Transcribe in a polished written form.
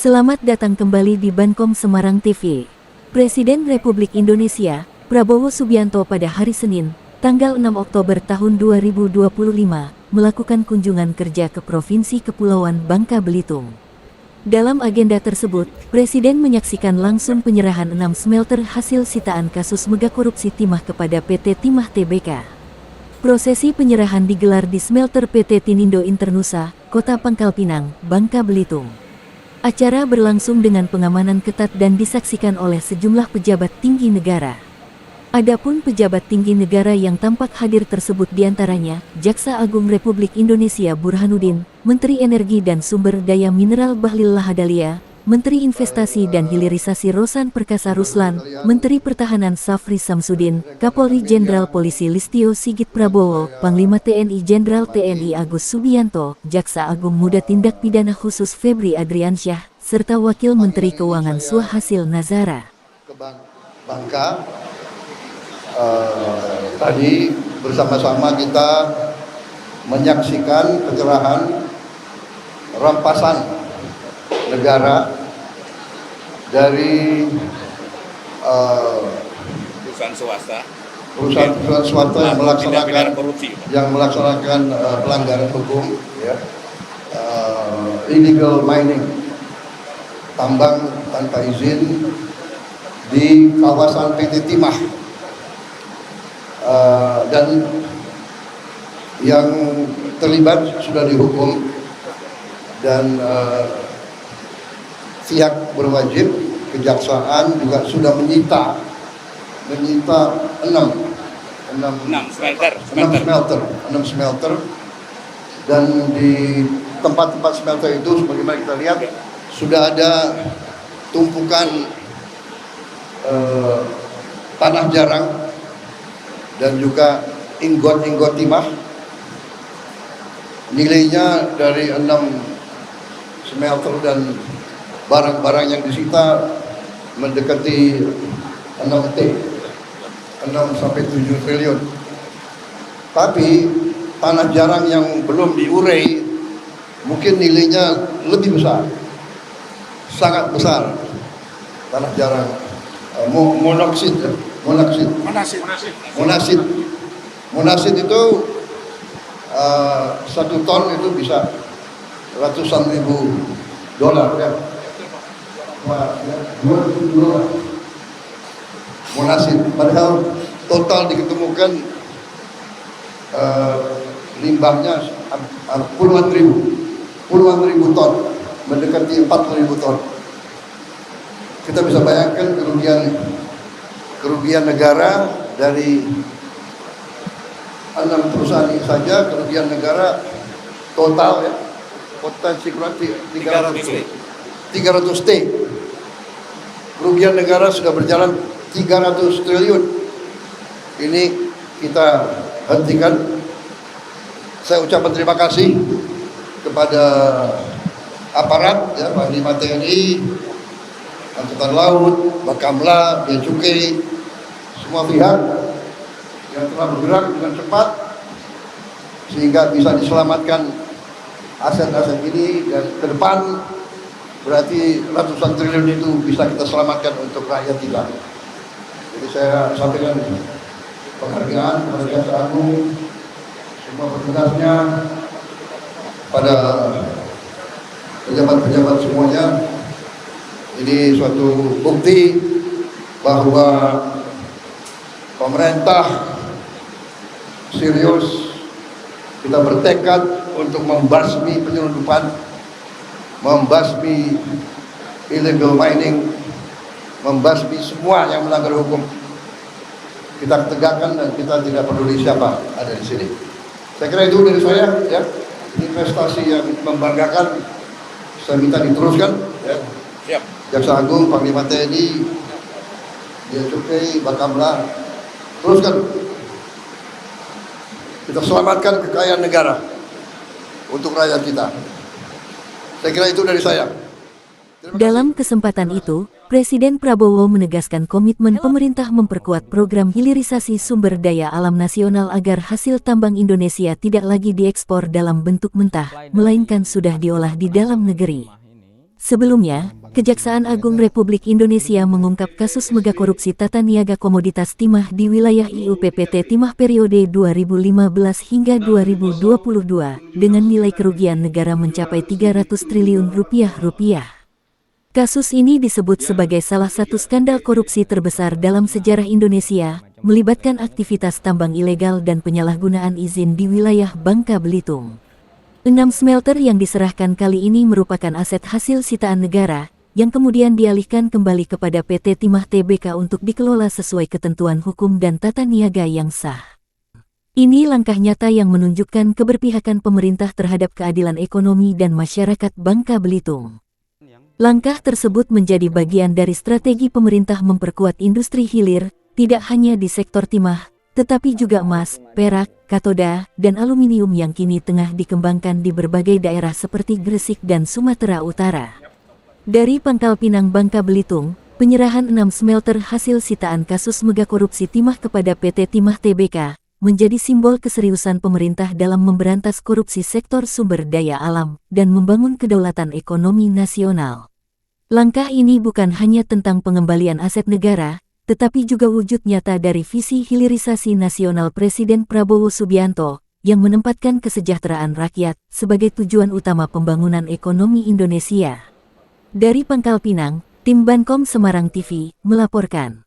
Selamat datang kembali di Bankom Semarang TV. Presiden Republik Indonesia, Prabowo Subianto pada hari Senin, tanggal 6 Oktober tahun 2025, melakukan kunjungan kerja ke Provinsi Kepulauan Bangka Belitung. Dalam agenda tersebut, Presiden menyaksikan langsung penyerahan 6 smelter hasil sitaan kasus megakorupsi timah kepada PT Timah Tbk. Prosesi penyerahan digelar di smelter PT Tinindo Internusa, Kota Pangkal Pinang, Bangka Belitung. Acara berlangsung dengan pengamanan ketat dan disaksikan oleh sejumlah pejabat tinggi negara. Adapun pejabat tinggi negara yang tampak hadir tersebut diantaranya, Jaksa Agung Republik Indonesia Burhanuddin, Menteri Energi dan Sumber Daya Mineral Bahlil Lahadalia, Menteri Investasi dan Hilirisasi Rosan Perkasa Ruslan, Menteri Pertahanan Safri Samsudin, Kapolri Jenderal Polisi Listio Sigit Prabowo, Panglima TNI Jenderal TNI Agus Subianto, Jaksa Agung Muda Tindak Pidana Khusus Febri Adriansyah, serta Wakil Menteri Keuangan Suhasil Nazara. Bangka, tadi bersama-sama kita menyaksikan penyerahan rampasan negara dari perusahaan swasta yang melaksanakan pelanggaran hukum, ya, illegal mining, tambang tanpa izin di kawasan PT Timah, dan yang terlibat sudah dihukum dan pihak berwajib, kejaksaan juga sudah menyita 6 smelter, dan di tempat-tempat smelter itu sebagaimana kita lihat sudah ada tumpukan tanah jarang dan juga inggot-inggot timah. Nilainya dari 6 smelter dan barang-barang yang disita mendekati 6 sampai 7 triliun. Tapi tanah jarang yang belum diurai mungkin nilainya lebih besar, sangat besar. Tanah jarang monoksid itu 1 ton itu bisa ratusan ribu dolar, ya. Monasid, padahal total diketemukan limbahnya puluhan ribu ton, mendekati 40.000 ton. Kita bisa bayangkan kerugian negara dari 6 perusahaan ini saja, kerugian negara total, ya, potensi kurang 300 T. Kerugian negara sudah berjalan 300 triliun. Ini kita hentikan. Saya ucapkan terima kasih kepada aparat, ya, Panglima TNI, Angkatan Laut, Bakamla, Bea Cukai, semua pihak yang telah bergerak dengan cepat sehingga bisa diselamatkan aset-aset ini, dan ke depan berarti ratusan triliun itu bisa kita selamatkan untuk rakyat kita. Jadi saya sampaikan penghargaan kepada Jaksa Agung, semua petugasnya, pada pejabat-pejabat semuanya. Ini suatu bukti bahwa pemerintah serius, kita bertekad untuk membasmi penyelundupan, membasmi illegal mining, membasmi semua yang melanggar hukum. Kita tegakkan dan kita tidak peduli siapa ada di sini. Saya kira itu dari saya, ya. Investasi yang membanggakan, saya minta diteruskan, ya. Siap. Jaksa Agung, Panglima TNI, Bea Cukai, Bakamla, teruskan. Kita selamatkan kekayaan negara untuk rakyat kita. Saya kira itu dari saya. Dalam kesempatan itu, Presiden Prabowo menegaskan komitmen pemerintah memperkuat program hilirisasi sumber daya alam nasional agar hasil tambang Indonesia tidak lagi diekspor dalam bentuk mentah, melainkan sudah diolah di dalam negeri. Sebelumnya, Kejaksaan Agung Republik Indonesia mengungkap kasus megakorupsi tata niaga komoditas timah di wilayah IUPPT Timah periode 2015 hingga 2022 dengan nilai kerugian negara mencapai 300 triliun rupiah. Kasus ini disebut sebagai salah satu skandal korupsi terbesar dalam sejarah Indonesia, melibatkan aktivitas tambang ilegal dan penyalahgunaan izin di wilayah Bangka Belitung. 6 smelter yang diserahkan kali ini merupakan aset hasil sitaan negara, yang kemudian dialihkan kembali kepada PT Timah Tbk untuk dikelola sesuai ketentuan hukum dan tata niaga yang sah. Ini langkah nyata yang menunjukkan keberpihakan pemerintah terhadap keadilan ekonomi dan masyarakat Bangka Belitung. Langkah tersebut menjadi bagian dari strategi pemerintah memperkuat industri hilir, tidak hanya di sektor timah, tetapi juga emas, perak, katoda, dan aluminium yang kini tengah dikembangkan di berbagai daerah seperti Gresik dan Sumatera Utara. Dari Pangkal Pinang Bangka Belitung, penyerahan 6 smelter hasil sitaan kasus megakorupsi timah kepada PT Timah Tbk menjadi simbol keseriusan pemerintah dalam memberantas korupsi sektor sumber daya alam dan membangun kedaulatan ekonomi nasional. Langkah ini bukan hanya tentang pengembalian aset negara, tetapi juga wujud nyata dari visi hilirisasi nasional Presiden Prabowo Subianto yang menempatkan kesejahteraan rakyat sebagai tujuan utama pembangunan ekonomi Indonesia. Dari Pangkal Pinang, tim Bankom Semarang TV melaporkan.